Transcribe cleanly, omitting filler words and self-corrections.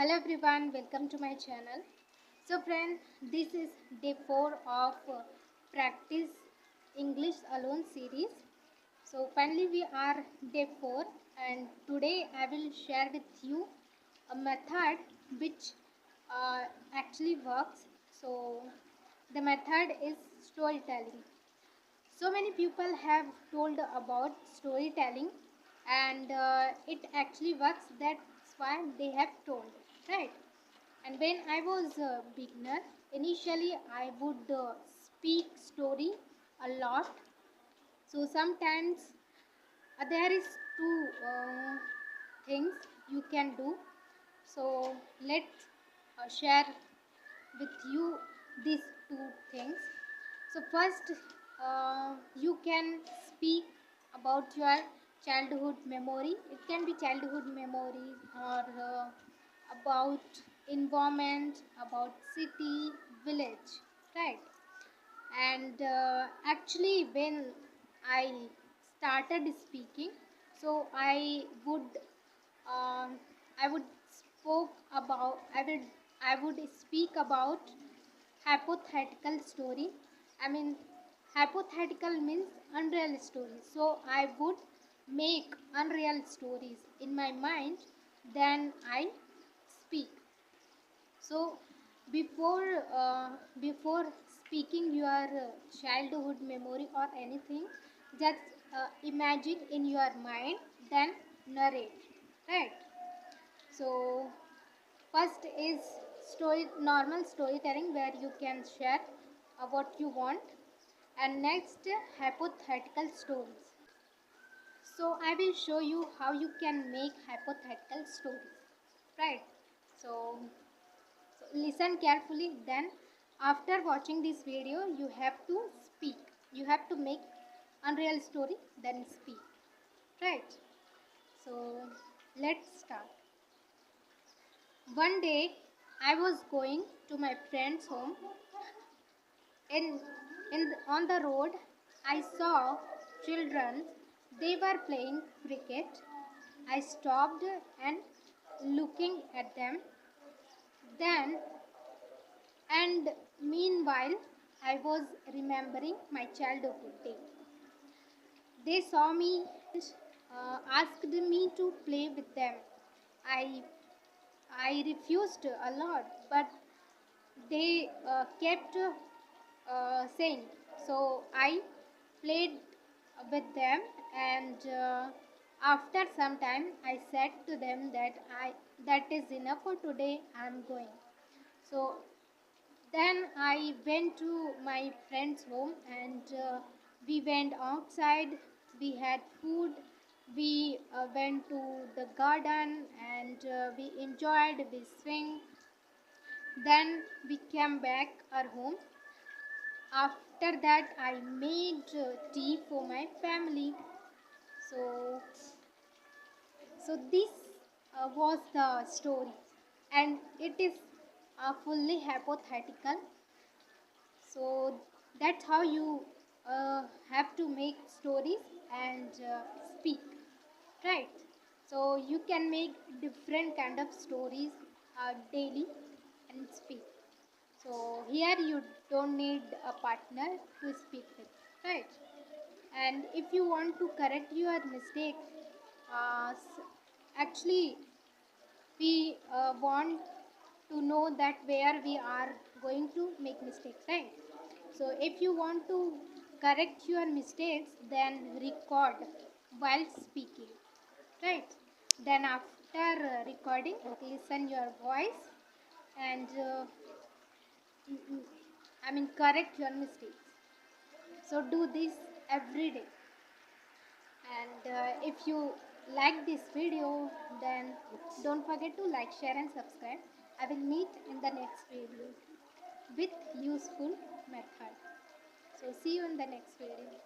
Hello everyone, welcome to my channel. So friend, this is day 4 of practice English alone series. So finally we are day 4 and today I will share with you a method which actually works. So the method is storytelling. So many people have told about storytelling and it actually works. That's why they have told, right? And when I was a beginner, initially I would speak story a lot. So sometimes there is two things you can do. So let's share with you these two things. So first, you can speak about your childhood memory. It can be childhood memories or about environment, about city, village, right? And actually, when I started speaking, so um, I would spoke about I would speak about hypothetical story. I mean, hypothetical means unreal stories. So I would make unreal stories in my mind, then I speak. So before speaking your childhood memory or anything, just imagine in your mind, then narrate, right? So first is normal storytelling where you can share what you want, and next hypothetical stories. So I will show you how you can make hypothetical stories, right? So, listen carefully. Then after watching this video, you have to speak. You have to make unreal story, then speak, right? So let's start. One day I was going to my friend's home. On the road, I saw children. They were playing cricket. I stopped and looking at them. Then, and meanwhile, I was remembering my childhood day. They saw me, asked me to play with them. I I refused a lot, but they kept saying. So I played with them, and after some time, I said to them that is enough for today. I am going. So then I went to my friend's home, and we went outside. We had food. We went to the garden, and we enjoyed. We swing. Then we came back our home. After that, I made tea for my family. So, so this was the story, and it is fully hypothetical. So that's how you have to make stories and speak, right? So you can make different kind of stories daily and speak. So here you don't need a partner to speak with, right? And if you want to correct your mistake, actually we want to know that where we are going to make mistakes, right? So if you want to correct your mistakes, then record while speaking, right? Then after recording, listen your voice and correct your mistakes. So do this every day. And if you like this video, then don't forget to like, share and subscribe. I will meet in the next video with useful method. So see you in the next video.